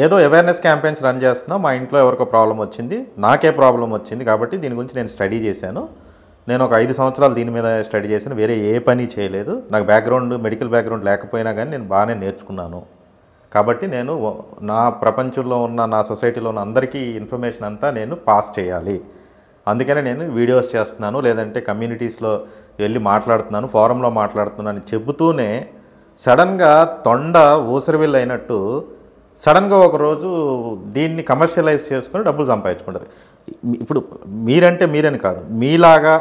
ఏదో awareness campaigns run చేస్తున్నా, మా ఇంట్లో ఎవరికో ప్రాబ్లం వచ్చింది, నాకే ప్రాబ్లం వచ్చింది కాబట్టి దీని గురించి నేను స్టడీ చేశాను. నేను ఒక 5 సంవత్సరాలు దీని మీద స్టడీ చేశాను, వేరే ఏ పని చేయలేదు. నాకు మెడికల్ బ్యాక్గ్రౌండ్ లేకపోయినా కానీ నేను బాగానే నేర్చుకున్నాను. కాబట్టి నేను నా ప్రపంచంలో ఉన్న, నా సొసైటీలో ఉన్న అందరికీ ఇన్ఫర్మేషన్ అంతా నేను పాస్ చేయాలి. అందుకనే నేను వీడియోస్ చేస్తున్నాను, లేదంటే కమ్యూనిటీస్లో వెళ్ళి మాట్లాడుతున్నాను, ఫోరంలో మాట్లాడుతున్నాను అని చెబుతూనే సడన్గా తొండ ఊసరవిల్లు అయినట్టు సడన్గా ఒకరోజు దీన్ని కమర్షియలైజ్ చేసుకొని డబ్బులు సంపాదించుకుంటారు. ఇప్పుడు మీరని కాదు, మీలాగా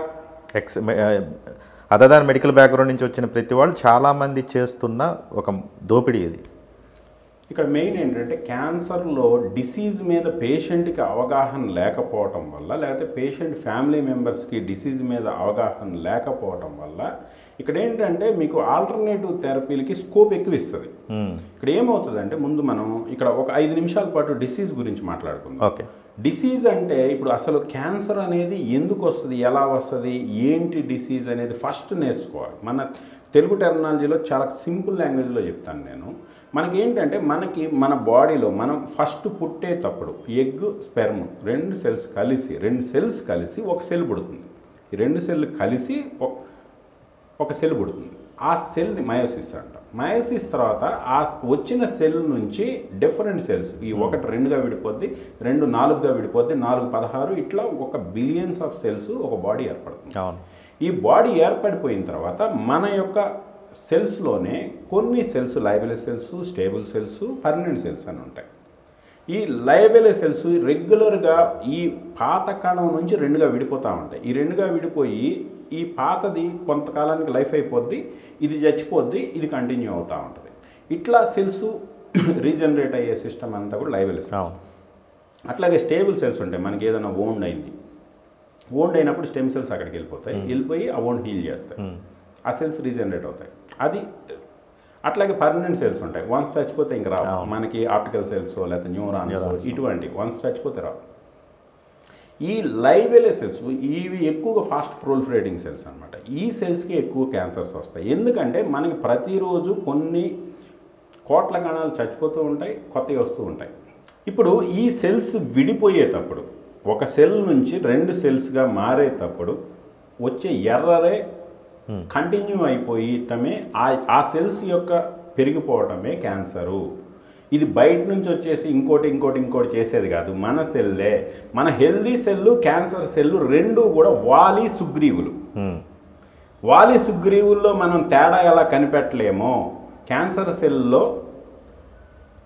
అదర్ దాన్ మెడికల్ బ్యాక్గ్రౌండ్ నుంచి వచ్చిన ప్రతి వాళ్ళు చాలామంది చేస్తున్న ఒక దోపిడీ ఇది. ఇక్కడ మెయిన్ ఏంటంటే క్యాన్సర్లో డిసీజ్ మీద పేషెంట్కి అవగాహన లేకపోవటం వల్ల, లేకపోతే పేషెంట్ ఫ్యామిలీ మెంబర్స్కి డిసీజ్ మీద అవగాహన లేకపోవటం వల్ల ఇక్కడ ఏంటంటే మీకు ఆల్టర్నేటివ్ థెరపీలకి స్కోప్ ఎక్కువ ఇస్తుంది. ఇక్కడ ఏమవుతుందంటే ముందు మనం ఇక్కడ ఒక 5 నిమిషాల పాటు డిసీజ్ గురించి మాట్లాడుకుందాం. ఓకే, డిసీజ్ అంటే ఇప్పుడు అసలు క్యాన్సర్ అనేది ఎందుకు వస్తుంది, ఎలా వస్తుంది, ఏంటి డిసీజ్ అనేది ఫస్ట్ నేర్చుకోవాలి. మన తెలుగు టెర్మినాలజీలో చాలా సింపుల్ లాంగ్వేజ్లో చెప్తాను నేను. మనకి ఏంటంటే మన బాడీలో మనం ఫస్ట్ పుట్టేటప్పుడు ఎగ్ స్పెర్మ్ 2 సెల్స్ కలిసి ఒక సెల్ పుడుతుంది. ఈ 2 సెల్ కలిసి ఒక సెల్ పుడుతుంది. ఆ సెల్ని మయోసిస్ అంటాం. మయోసిస్ తర్వాత ఆ వచ్చిన సెల్ నుంచి డిఫరెంట్ సెల్స్, ఈ 1 2గా విడిపోద్ది, 2 4గా విడిపోద్ది, 4 16, ఇట్లా ఒక బిలియన్స్ ఆఫ్ సెల్స్ ఒక బాడీ ఏర్పడుతుంది. ఈ బాడీ ఏర్పడిపోయిన తర్వాత మన యొక్క సెల్స్లోనే కొన్ని cells liable cells, stable cells, permanent cells అని ఉంటాయి. ఈ లయబుల్ సెల్స్ రెగ్యులర్గా ఈ పాత కణం నుంచి 2గా విడిపోతూ ఉంటాయి. ఈ 2గా విడిపోయి ఈ పాతది కొంతకాలానికి లైఫ్ అయిపోద్ది, ఇది చచ్చిపోద్ది, ఇది కంటిన్యూ అవుతూ ఉంటుంది. ఇట్లా సెల్స్ రీజనరేట్ అయ్యే సిస్టమ్ అంతా కూడా లయబుల్ సెల్స్. అట్లాగే స్టేబుల్ సెల్స్ ఉంటాయి. మనకి ఏదైనా వోండ్ అయింది, వోండ్ అయినప్పుడు స్టెమ్ సెల్స్ అక్కడికి వెళ్ళిపోయి ఆ వోండ్ హీల్ చేస్తాయి. ఆ సెల్స్ రీజనరేట్ అవుతాయి. అది అట్లాగే పర్మనెంట్ సెల్స్ ఉంటాయి. వన్స్ చచ్చిపోతే ఇంక రావు. మనకి ఆప్టికల్ సెల్స్ లేకపోతే న్యూరాన్స్ ఇటువంటి వన్స్ చచ్చిపోతే రావు. ఈ లైబెల్ సెల్స్ ఇవి ఎక్కువగా ఫాస్ట్ ప్రొలిఫరేటింగ్ సెల్స్ అనమాట. ఈ సెల్స్కి ఎక్కువ క్యాన్సర్స్ వస్తాయి. ఎందుకంటే మనకి ప్రతిరోజు కొన్ని కోట్ల కణాలు చచ్చిపోతూ ఉంటాయి, కొత్తవి వస్తూ ఉంటాయి. ఇప్పుడు ఈ సెల్స్ విడిపోయేటప్పుడు, ఒక సెల్ నుంచి 2 సెల్స్గా మారేటప్పుడు వచ్చే ఎర్రరే కంటిన్యూ అయిపోయటమే, ఆ సెల్స్ యొక్క పెరిగిపోవటమే క్యాన్సరు. ఇది బయట నుంచి వచ్చేసి ఇంకోటి చేసేది కాదు. మన సెల్లే, మన హెల్దీ సెల్లు, క్యాన్సర్ సెల్లు 2 కూడా వాలి సుగ్రీవులు. వాలి సుగ్రీవుల్లో మనం తేడా ఎలా కనిపెట్టలేమో క్యాన్సర్ సెల్లో,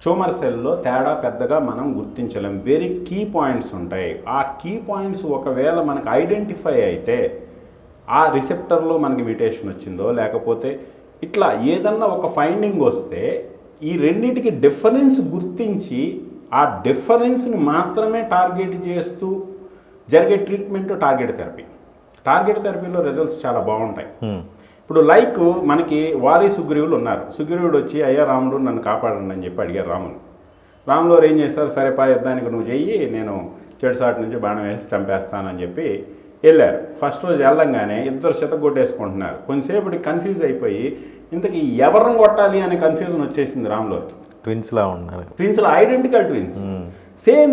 ట్యూమర్ సెల్లో తేడా పెద్దగా మనం గుర్తించలేం. వెరీ కీ పాయింట్స్ ఉంటాయి. ఆ కీ పాయింట్స్ ఒకవేళ మనకు ఐడెంటిఫై అయితే, ఆ రిసెప్టర్లో మనకి మ్యూటేషన్ వచ్చిందో లేకపోతే ఇట్లా ఏదన్నా ఒక ఫైండింగ్ వస్తే ఈ రెండింటికి డిఫరెన్స్ గుర్తించి ఆ డిఫరెన్స్ని మాత్రమే టార్గెట్ చేస్తూ జరిగే ట్రీట్మెంట్ టార్గెట్ థెరపీ. టార్గెట్ థెరపీలో రిజల్ట్స్ చాలా బాగుంటాయి. ఇప్పుడు లైక్ మనకి వాలి సుగ్రీవులు ఉన్నారు. సుగ్రీవుడు వచ్చి అయ్యా రాముడు నన్ను కాపాడండి అని చెప్పి అడిగారు రాముని. రాములు వారు ఏం చేస్తారు, సరే పా యుద్ధానికి నువ్వు చెయ్యి, నేను చెడుసాటి నుంచి బాణం వేసి చంపేస్తానని చెప్పి వెళ్ళారు. ఫస్ట్ రోజు వెళ్ళంగానే ఇద్దరు కొట్టేసుకుంటున్నారు. కొంతసేపటికి కన్ఫ్యూజ్ అయిపోయి ఇంతకీ ఎవరిని కొట్టాలి అనే కన్ఫ్యూజన్ వచ్చేసింది రాములోకి. ట్విన్స్లా ఉన్నారు. ట్విన్స్లో identical twins, same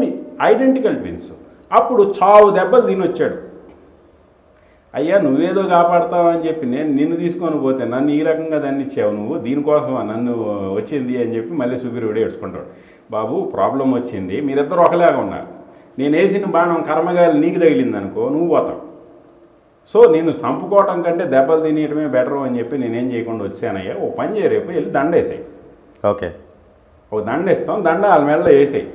identical twins. అప్పుడు చావు దెబ్బలు తినొచ్చాడు. అయ్యా నువ్వేదో కాపాడతావు అని చెప్పి నేను నిన్ను తీసుకొని పోతే నన్ను ఈ రకంగా దాన్ని ఇచ్చావు, నువ్వు దీనికోసం నన్ను వచ్చింది అని చెప్పి మళ్ళీ సుగ్రీవుడు ఏడ్చుకుంటాడు. బాబు ప్రాబ్లం వచ్చింది, మీరిద్దరు ఒకలాగా ఉన్నారు. నేను వేసిన బాణం కర్మగాయలు నీకు తగిలింది అనుకో, నువ్వు పోతావు. సో నేను చంపుకోవటం కంటే దెబ్బలు తినేయటమే బెటరు అని చెప్పి నేనేం చేయకుండా వచ్చానయ్యా, ఓ పని చేయ, రేపు వెళ్ళి దండేసాయి. ఓకే, ఓ దండేస్తాం, దండ వాళ్ళ మెడలో వేసేయి,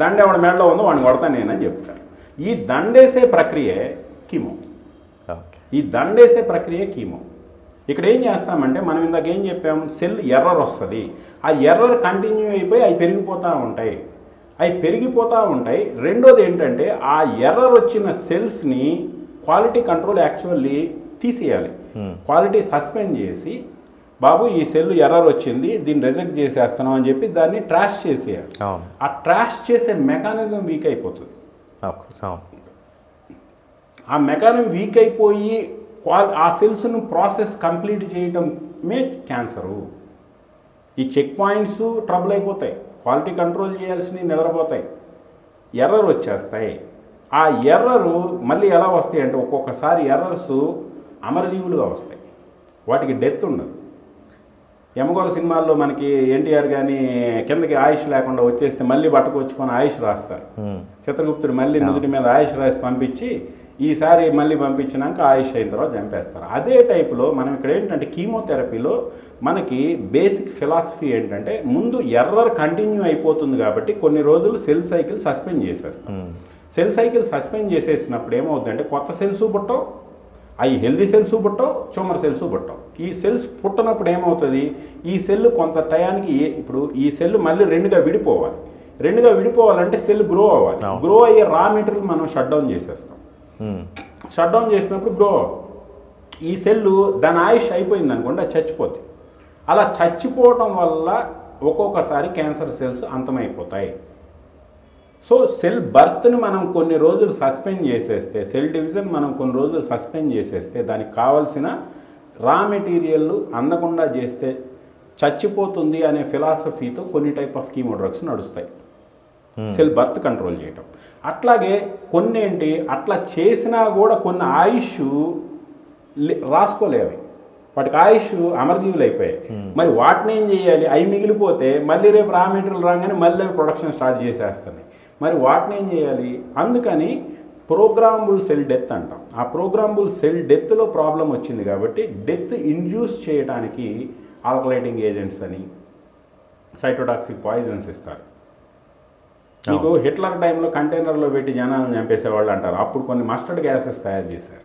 దండ ఎవడ మెడలో ఉందో వాడిని కొడతాను నేనని చెప్తారు. ఈ దండేసే ప్రక్రియే కీమో. ఈ దండేసే ప్రక్రియ కీమో. ఇక్కడ ఏం చేస్తామంటే మనం ఇందాక ఏం చెప్పాము, సెల్ ఎర్రర్ వస్తుంది. ఆ ఎర్రర్ కంటిన్యూ అయిపోయి అవి పెరిగిపోతూ ఉంటాయి. రెండోది ఏంటంటే ఆ ఎర్రర్ వచ్చిన సెల్స్ని క్వాలిటీ కంట్రోల్ యాక్చువల్లీ తీసేయాలి. క్వాలిటీ సస్పెండ్ చేసి బాబు ఈ సెల్ ఎర్రర్ వచ్చింది, దీన్ని రిజెక్ట్ చేసేస్తున్నాం అని చెప్పి దాన్ని ట్రాష్ చేసేయాలి. ఆ ట్రాష్ చేసే మెకానిజం వీక్ అయిపోతుంది. ఆ మెకానిజం వీక్ అయిపోయి ఆ సెల్స్ను ప్రాసెస్ కంప్లీట్ చేయడమే క్యాన్సరు. ఈ చెక్ పాయింట్స్ ట్రబుల్ అయిపోతాయి, క్వాలిటీ కంట్రోల్ చేయాల్సినవి నిద్రపోతాయి, ఎర్రర్ వచ్చేస్తాయి. ఆ ఎర్రరు మళ్ళీ ఎలా వస్తాయి అంటే ఒక్కొక్కసారి ఎర్రర్స్ అమరజీవులుగా వస్తాయి, వాటికి డెత్ ఉండదు. యమగోళ సినిమాల్లో మనకి ఎన్టీఆర్ కానీ కిందకి ఆయుష్ లేకుండా వచ్చేస్తే మళ్ళీ బట్టకొచ్చుకొని ఆయుష్ రాస్తారు. చిత్రగుప్తుడు మళ్ళీ నుదుటి మీద ఆయుష్ రాసి పంపించి ఈసారి మళ్ళీ పంపించినాక ఆయుష్ అయిన తర్వాత చంపేస్తారు. అదే టైపులో మనం ఇక్కడ ఏంటంటే కీమోథెరపీలో మనకి బేసిక్ ఫిలాసఫీ ఏంటంటే ముందు ఎర్రర్ కంటిన్యూ అయిపోతుంది కాబట్టి కొన్ని రోజులు సెల్ సైకిల్ సస్పెండ్ చేసేస్తాం. సెల్ సైకిల్ సస్పెండ్ చేసేసినప్పుడు ఏమవుతుందంటే కొత్త సెల్స్ పుట్టవు, అవి హెల్దీ సెల్స్ పుట్టవు, ట్యూమర్ సెల్స్ పుట్టవు. ఈ సెల్స్ పుట్టనప్పుడు ఏమవుతుంది, ఈ సెల్ కొంత టయానికి ఇప్పుడు ఈ సెల్ మళ్ళీ రెండుగా విడిపోవాలి. రెండుగా విడిపోవాలంటే సెల్ గ్రో అవ్వాలి. గ్రో అయ్యే రా మెటీరియల్ మనం షట్ డౌన్ చేసేస్తాం. షట్ డౌన్ చేసినప్పుడు గ్రో ఈ సెల్ దాని ఆయుష్ అయిపోయింది అనుకోండి, అది చచ్చిపోద్ది. అలా చచ్చిపోవటం వల్ల ఒక్కొక్కసారి క్యాన్సర్ సెల్స్ అంతమైపోతాయి. సో సెల్ బర్త్ని మనం కొన్ని రోజులు సస్పెండ్ చేసేస్తే, సెల్ డివిజన్ మనం కొన్ని రోజులు సస్పెండ్ చేసేస్తే దానికి కావాల్సిన రా మెటీరియల్ అందకుండా చేస్తే చచ్చిపోతుంది అనే ఫిలాసఫీతో కొన్ని టైప్ ఆఫ్ కీమో డ్రగ్స్ నడుస్తాయి సెల్ బర్త్ కంట్రోల్ చేయటం. అట్లాగే కొన్ని ఏంటి అట్లా చేసినా కూడా కొన్ని ఆయుష్ రాసుకోలేవి, వాటికి ఆయుష్ అమరజీవులు అయిపోయాయి. మరి వాటిని ఏం చేయాలి, అవి మిగిలిపోతే మళ్ళీ రేపు రా మెటీరియల్ రాగానే మళ్ళీ ప్రొడక్షన్ స్టార్ట్ చేసేస్తున్నాయి. మరి వాటిని ఏం చేయాలి, అందుకని ప్రోగ్రామబుల్ సెల్ డెత్ అంటాం. ఆ ప్రోగ్రామబుల్ సెల్ డెత్లో ప్రాబ్లం వచ్చింది కాబట్టి డెత్ ఇండ్యూస్ చేయడానికి ఆల్కలైటింగ్ ఏజెంట్స్ అని సైటోటాక్సిక్ పాయిజన్స్ ఇస్తారు. మీకు హిట్లర్ టైంలో కంటైనర్లో పెట్టి జనాలను చంపేసేవాళ్ళు అంటారు. అప్పుడు కొన్ని మస్టర్డ్ గ్యాసెస్ తయారు చేశారు.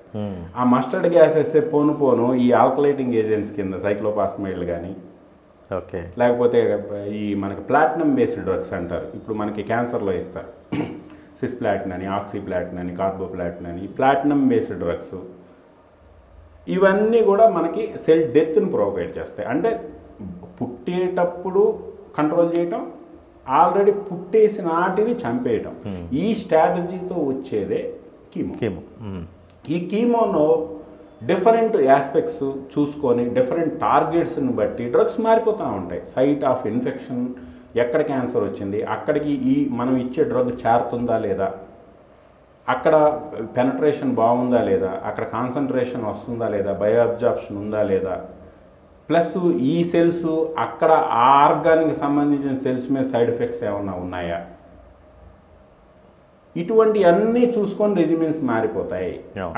ఆ మస్టర్డ్ గ్యాసెస్ పోను ఈ ఆల్కలైటింగ్ ఏజెంట్స్ కింద సైక్లోపాస్మైడ్లు కానీ ఓకే, లేకపోతే ఈ మనకి ప్లాటినం బేస్డ్ డ్రగ్స్ అంటారు. ఇప్పుడు మనకి క్యాన్సర్లో ఇస్తారు సిస్ప్లాటిన్ అని, ఆక్సిప్లాటిన్ అని, కార్బోప్లాటిన్ అని, ప్లాటినం బేస్డ్ డ్రగ్స్. ఇవన్నీ కూడా మనకి సెల్ డెత్ని ప్రొవైడ్ చేస్తాయి. అంటే పుట్టేటప్పుడు కంట్రోల్ చేయటం, ఆల్రెడీ పుట్టేసిన నాటిని చంపేయటం. ఈ స్ట్రాటజీతో వచ్చేదే కీమో. ఈ కీమోను డిఫరెంట్ ఆస్పెక్ట్స్ చూసుకొని డిఫరెంట్ టార్గెట్స్ని బట్టి డ్రగ్స్ మారిపోతూ ఉంటాయి. సైట్ ఆఫ్ ఇన్ఫెక్షన్, ఎక్కడ క్యాన్సర్ వచ్చింది అక్కడికి మనం ఇచ్చే డ్రగ్ చేరుతుందా లేదా, అక్కడ పెనట్రేషన్ బాగుందా లేదా, అక్కడ కాన్సన్ట్రేషన్ వస్తుందా లేదా, బయో అబ్జార్ప్షన్ ఉందా లేదా, ప్లస్ ఈ సెల్స్ అక్కడ ఆ ఆర్గానికి సంబంధించిన సెల్స్ మీద సైడ్ ఎఫెక్ట్స్ ఏమన్నా ఉన్నాయా, ఇటువంటి అన్నీ చూసుకొని రెజిమెన్స్ మారిపోతాయి.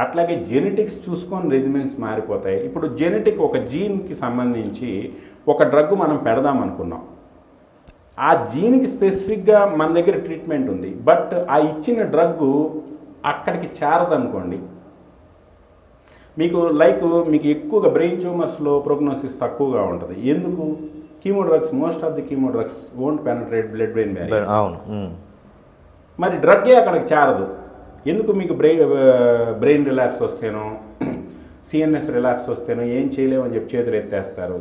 అట్లాగే జెనెటిక్స్ చూసుకొని రెజిమెన్స్ మారిపోతాయి. ఇప్పుడు జెనెటిక్ ఒక జీన్కి సంబంధించి ఒక డ్రగ్ మనం పెడదాం అనుకున్నాం, ఆ జీన్కి స్పెసిఫిక్గా మన దగ్గర ట్రీట్మెంట్ ఉంది, బట్ ఆ ఇచ్చిన డ్రగ్ అక్కడికి చేరదనుకోండి, మీకు ఎక్కువగా బ్రెయిన్ ట్యూమర్స్లో ప్రోగ్నోసిస్ తక్కువగా ఉంటుంది. ఎందుకు, chemo drugs, most of the chemo drugs won't penetrate blood brain barrier. మరి డ్రగ్గే అక్కడికి చేరదు. ఎందుకు, మీకు బ్రెయిన్ రిలాప్స్ వస్తేనో సిఎన్ఎస్ రిలాప్స్ వస్తేనో ఏం చేయలేమని చెప్పి చేతులు ఎత్తేస్తారు.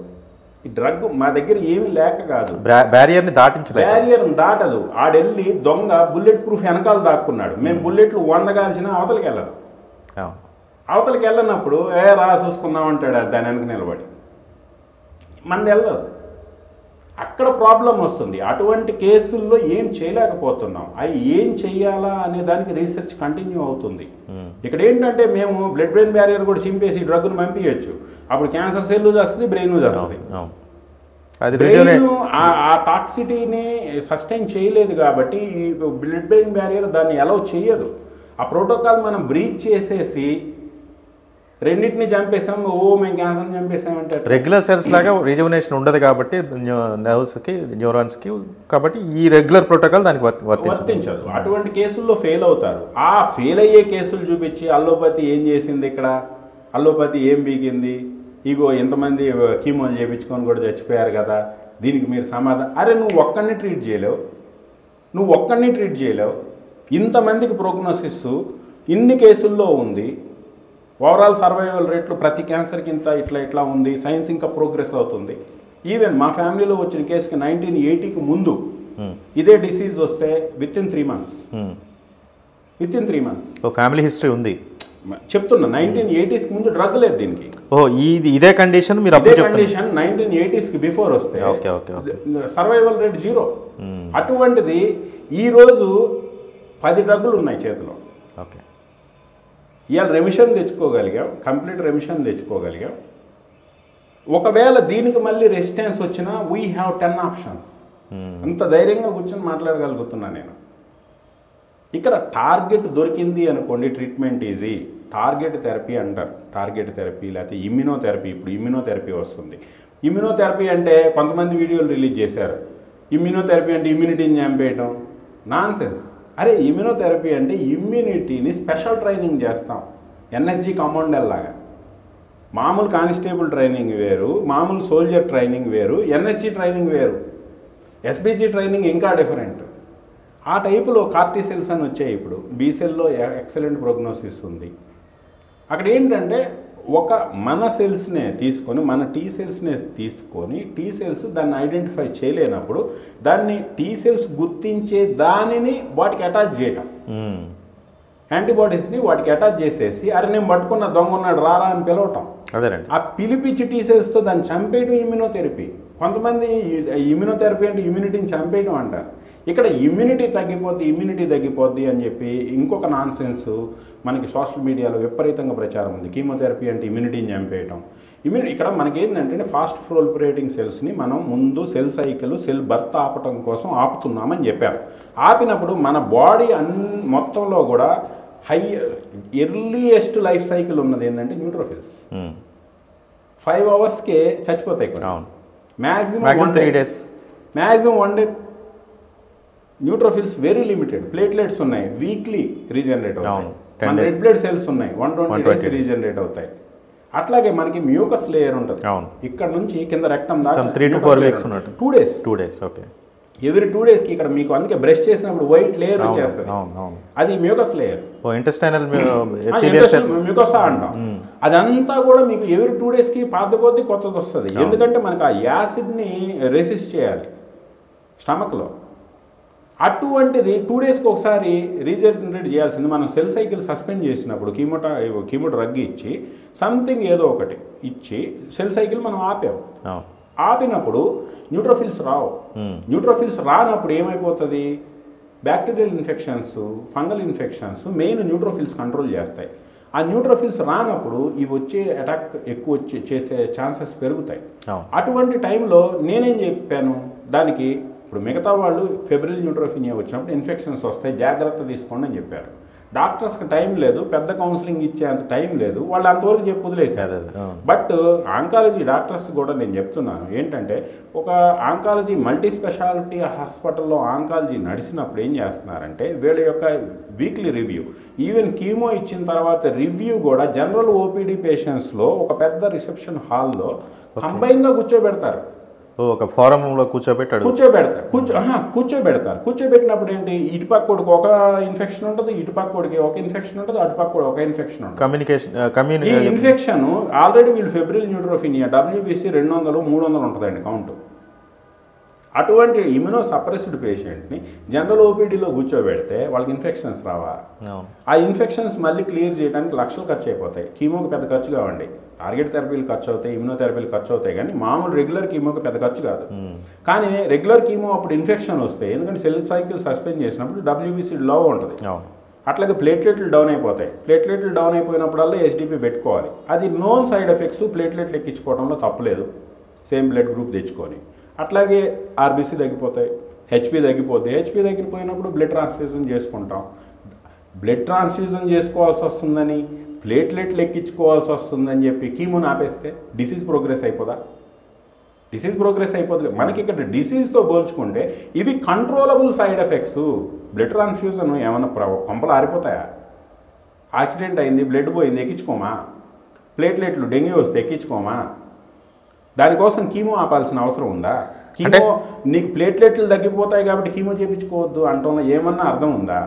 ఈ డ్రగ్ మా దగ్గర ఏమీ లేక కాదు, బ్యారియర్ని దాటదు. ఆడెళ్ళి దొంగ బుల్లెట్ ప్రూఫ్ వెనకాల దాక్కున్నాడు. మేము బుల్లెట్లు 100 కాల్చినా అవతలకి వెళ్ళదు. అవతలకి వెళ్ళినప్పుడు రా చూసుకుందాం అంటాడు దాని వెనక నిలబడి, మనది వెళ్ళదు. అక్కడ ప్రాబ్లం వస్తుంది. అటువంటి కేసుల్లో ఏం చేయలేకపోతున్నాం. అవి ఏం చెయ్యాలా అనే దానికి రీసెర్చ్ కంటిన్యూ అవుతుంది. ఇక్కడ ఏంటంటే మేము బ్లడ్ బ్రెయిన్ బ్యారియర్ కూడా చింపేసి డ్రగ్ను పంపించచ్చు. అప్పుడు క్యాన్సర్ సెల్ వస్తుంది, బ్రెయిన్ వస్తుంది. బ్రెయిన్ ఆ టాక్సిటీని సస్టైన్ చేయలేదు కాబట్టి ఈ బ్లడ్ బ్రెయిన్ బ్యారియర్ దాన్ని అలౌ చేయదు. ఆ ప్రోటోకాల్ మనం బ్రీచ్ చేసేసి రెండింటిని చంపేసాం, మేము క్యాన్సర్ చంపేసామంటే రెగ్యులర్ సెల్స్ లాగా రిజువనేషన్ ఉండదు కాబట్టి నర్వ్స్కి, న్యూరాన్స్కి, కాబట్టి ఈ రెగ్యులర్ ప్రోటోకాల్ దానికి వర్తించదు. అటువంటి కేసుల్లో ఫెయిల్ అవుతారు. ఆ ఫెయిల్ అయ్యే కేసులు చూపించి అల్లోపతి ఏం చేసింది, ఇక్కడ అల్లోపతి ఏం బీకింది, ఇగో ఎంతమంది కీమోలు చేయించుకొని కూడా చచ్చిపోయారు కదా, దీనికి మీరు సమాధానం. అరే నువ్వు ఒక్కడిని ట్రీట్ చేయలేవు, ఇంతమందికి ప్రోగ్నోసిస్ ఇన్ని కేసుల్లో ఉంది, ఓవరాల్ సర్వైవల్ రేట్లు ప్రతి క్యాన్సర్కి ఇంత ఇట్లా ఉంది, సైన్స్ ఇంకా ప్రోగ్రెస్ అవుతుంది. ఈవెన్ మా ఫ్యామిలీలో వచ్చిన కేసుకి 1980కి ముందు ఇదే డిసీజ్ వస్తే with in 3 months family history ఉంది. చెప్తున్నా 1980s ముందు డ్రగ్ లేదు దీనికి. ఇదే కండిషన్ మీరు ఇదే కండిషన్ 1980s బిఫోర్ వస్తే సర్వైవల్ రేట్ 0. అటువంటిది ఈరోజు 10 డ్రగ్గులు ఉన్నాయి చేతిలో. ఓకే, ఇవాళ రెమిషన్ తెచ్చుకోగలిగాం, కంప్లీట్ రెమిషన్ తెచ్చుకోగలిగాం. ఒకవేళ దీనికి మళ్ళీ రెసిస్టెన్స్ వచ్చినా వీ హ్యావ్ 10 ఆప్షన్స్. అంత ధైర్యంగా కూర్చొని మాట్లాడగలుగుతున్నా నేను. ఇక్కడ టార్గెట్ దొరికింది అనుకోండి, ట్రీట్మెంట్ ఈజీ. టార్గెట్ థెరపీ అంటారు, టార్గెట్ థెరపీ లేకపోతే ఇమ్యూనోథెరపీ. ఇప్పుడు ఇమ్యూనోథెరపీ వస్తుంది. ఇమ్యూనోథెరపీ అంటే కొంతమంది వీడియోలు రిలీజ్ చేశారు. ఇమ్యూనోథెరపీ అంటే ఇమ్యూనిటీని చంపేయటం, నాన్ సెన్స్. అరే ఇమ్యూనోథెరపీ అంటే ఇమ్యూనిటీని స్పెషల్ ట్రైనింగ్ చేస్తాం, ఎన్ఎస్జీ కమాండర్ లాగా. మామూలు కానిస్టేబుల్ ట్రైనింగ్ వేరు, మామూలు సోల్జర్ ట్రైనింగ్ వేరు, ఎన్ఎస్జీ ట్రైనింగ్ వేరు, ఎస్బీజీ ట్రైనింగ్ ఇంకా డిఫరెంట్. ఆ టైపులో కార్టీ సెల్స్ అని వచ్చాయి. ఇప్పుడు బీ సెల్లో ఎక్సలెంట్ ప్రోగ్నోసిస్ ఉంది. అక్కడ ఏంటంటే మన సెల్స్నే తీసుకొని, మన టీ సెల్స్నే తీసుకొని, టీ సెల్స్ దాన్ని ఐడెంటిఫై చేయలేనప్పుడు దాన్ని టీ సెల్స్ గుర్తించే దానిని వాటికి అటాచ్ చేయటం, యాంటీబాడీస్ని వాటికి అటాచ్ చేసేసి అరే నేను పట్టుకున్న దొంగ ఉన్నాడు రారా అని పిలవటం. ఆ పిలిపించి టీ సెల్స్తో దాన్ని చంపేయడం ఇమ్యూనోథెరపీ. కొంతమంది ఇమ్యూనోథెరపీ అంటే ఇమ్యూనిటీని చంపేయడం అంటారు. ఇక్కడ ఇమ్యూనిటీ తగ్గిపోద్ది అని చెప్పి ఇంకొక నాన్ సెన్స్ మనకి సోషల్ మీడియాలో విపరీతంగా ప్రచారం ఉంది. కీమోథెరపీ అంటే ఇమ్యూనిటీని చంపేయటం. ఇక్కడ మనకి ఏంటంటే ఫాస్ట్ ప్రొలిఫరేటింగ్ సెల్స్ని మనం ముందు సెల్ సైకిల్, సెల్ బర్త్ ఆపటం కోసం ఆపుతున్నామని చెప్పారు. ఆపినప్పుడు మన బాడీ మొత్తంలో కూడా ఎర్లీయెస్ట్ లైఫ్ సైకిల్ ఉన్నది ఏంటంటే న్యూట్రోఫిల్స్. 5 అవర్స్కే చచ్చిపోతాయి. Maximum 3 days, maximum 1 day. Neutrophils very limited. Platelets ఉన్నాయి, వీక్లీ రీజనరేట్ అవుతాయి. మన రెడ్ బ్లడ్ సెల్స్ ఉన్నాయి, 120 days రీజనరేట్ అవుతాయి. అట్లాగే మనకి మ్యూకస్ లేయర్ ఉంటుంది, ఇక్కడ నుంచి కింద రెక్టం దాకా 3 to 4 weeks ఉన్నట్టు. 2 days. ఓకే, ఎవ్రీ 2 daysకి ఇక్కడ మీకు అందుకే బ్రష్ చేసినప్పుడు వైట్ లేయర్ వచ్చేస్తుంది, అది మ్యూకస్ లేయర్. ఇంటెస్టైనల్ మ్యూకోసా అంటాం. అదంతా కూడా మీకు ఎవ్రీ 2 daysకి పాత కొద్దీ కొత్తది వస్తుంది. ఎందుకంటే మనకు ఆ యాసిడ్ని రెసిస్ట్ చేయాలి స్టమక్లో. అటువంటిది 2 daysకి ఒకసారి రీజనరేట్ చేయాల్సింది. మనం సెల్ సైకిల్ సస్పెండ్ చేసినప్పుడు కీమో డ్రగ్ ఇచ్చి సంథింగ్ ఏదో ఒకటి ఇచ్చి సెల్ సైకిల్ మనం ఆపినప్పుడు న్యూట్రోఫిల్స్ రావు. న్యూట్రోఫిల్స్ రానప్పుడు ఏమైపోతుంది, bacterial infections, fungal infections main neutrophils control చేస్తాయి. ఆ న్యూట్రోఫిల్స్ రానప్పుడు ఇవి వచ్చే అటాక్ ఎక్కువ చేసే ఛాన్సెస్ పెరుగుతాయి. అటువంటి టైంలో నేనేం చెప్పాను దానికి, ఇప్పుడు మిగతా వాళ్ళు ఫెబ్రిల్ న్యూట్రోఫినియా వచ్చినప్పుడు ఇన్ఫెక్షన్స్ వస్తాయి, జాగ్రత్త తీసుకోండి అని చెప్పారు. డాక్టర్స్కి టైం లేదు, పెద్ద కౌన్సిలింగ్ ఇచ్చే అంత టైం లేదు, వాళ్ళు అంతవరకు చెప్పి వదిలేశారు. బట్ ఆంకాలజీ డాక్టర్స్ కూడా నేను చెప్తున్నాను ఏంటంటే, ఒక ఆంకాలజీ మల్టీ స్పెషాలిటీ హాస్పిటల్లో ఆంకాలజీ నడిచినప్పుడు ఏం చేస్తున్నారంటే వీళ్ళ యొక్క వీక్లీ రివ్యూ, ఈవెన్ కీమో ఇచ్చిన తర్వాత రివ్యూ కూడా జనరల్ ఓపీడీ పేషెంట్స్లో ఒక పెద్ద రిసెప్షన్ హాల్లో కంబైన్గా కూర్చోబెడతారు. ఒక ఫోరంలో కూర్చోబెడతారు. కూర్చోబెట్టినప్పుడు ఏంటి, ఇటుపక్క కొడుకు ఒక ఇన్ఫెక్షన్ ఉంటుంది, ఇటుపక్క కొడుకు ఒక ఇన్ఫెక్షన్ ఉంటుంది, అటుపక్క కూడా ఒక ఇన్ఫెక్షన్ ఉంటుంది. ఈ ఇన్ఫెక్షన్ ఆల్రెడీ వీళ్ళు ఫెబ్రిల్ న్యూట్రోఫినియా WBC 200, 300 ఉంటుందండి కౌంట్. అటువంటి ఇమ్యూనో సప్రెస్డ్ పేషెంట్ని జనరల్ ఓపీడీలో కూర్చోబెడితే వాళ్ళకి ఇన్ఫెక్షన్స్ రావా? ఆ ఇన్ఫెక్షన్స్ మళ్ళీ క్లియర్ చేయడానికి లక్షలు ఖర్చు అయిపోతాయి. కీమోకి పెద్ద ఖర్చు కావండి, టార్గెట్ థెరపీలు ఖర్చు అవుతాయి, ఇమ్యూనోథెరపీలు ఖర్చు అవుతాయి, కానీ మామూలు రెగ్యులర్ కీమోకి పెద్ద ఖర్చు కాదు. కానీ రెగ్యులర్ కీమో అప్పుడు ఇన్ఫెక్షన్ వస్తాయి, ఎందుకంటే సెల్ సైకిల్ సస్పెండ్ చేసినప్పుడు WBC లో ఉంటుంది. అట్లాగే ప్లేట్లెట్లు డౌన్ అయిపోతాయి. ప్లేట్లెట్లు డౌన్ అయిపోయినప్పుడల్లా SDP పెట్టుకోవాలి. అది నోన్ సైడ్ ఎఫెక్ట్స్. ప్లేట్లెట్లు ఎక్కించుకోవడంలో తప్పలేదు, సేమ్ బ్లడ్ గ్రూప్ తెచ్చుకొని. అట్లాగే RBC తగ్గిపోతాయి, HP తగ్గిపోతాయి. HP తగ్గిపోయినప్పుడు బ్లడ్ ట్రాన్స్ఫ్యూజన్ చేసుకుంటాం. బ్లడ్ ట్రాన్స్ఫ్యూజన్ చేసుకోవాల్సి వస్తుందని, ప్లేట్లెట్లు ఎక్కించుకోవాల్సి వస్తుందని చెప్పి కీమోని ఆపేస్తే డిసీజ్ ప్రోగ్రెస్ అయిపోదా? డిసీజ్ ప్రోగ్రెస్ అయిపోతుంది. మనకి ఇక్కడ డిసీజ్తో పోల్చుకుంటే ఇవి controllable side effects. Blood transfusion ఏమైనా కొంపలు ఆరిపోతాయా? యాక్సిడెంట్ అయింది, బ్లడ్ పోయింది, ఎక్కించుకోమా? ప్లేట్లెట్లు డెంగ్యూ వస్తే ఎక్కించుకోమా? దానికోసం కీమో ఆపాల్సిన అవసరం ఉందా? కీమో నీకు ప్లేట్లెట్లు తగ్గిపోతాయి కాబట్టి కీమో చేయించుకోవద్దు అంటున్నా ఏమన్నా అర్థం ఉందా?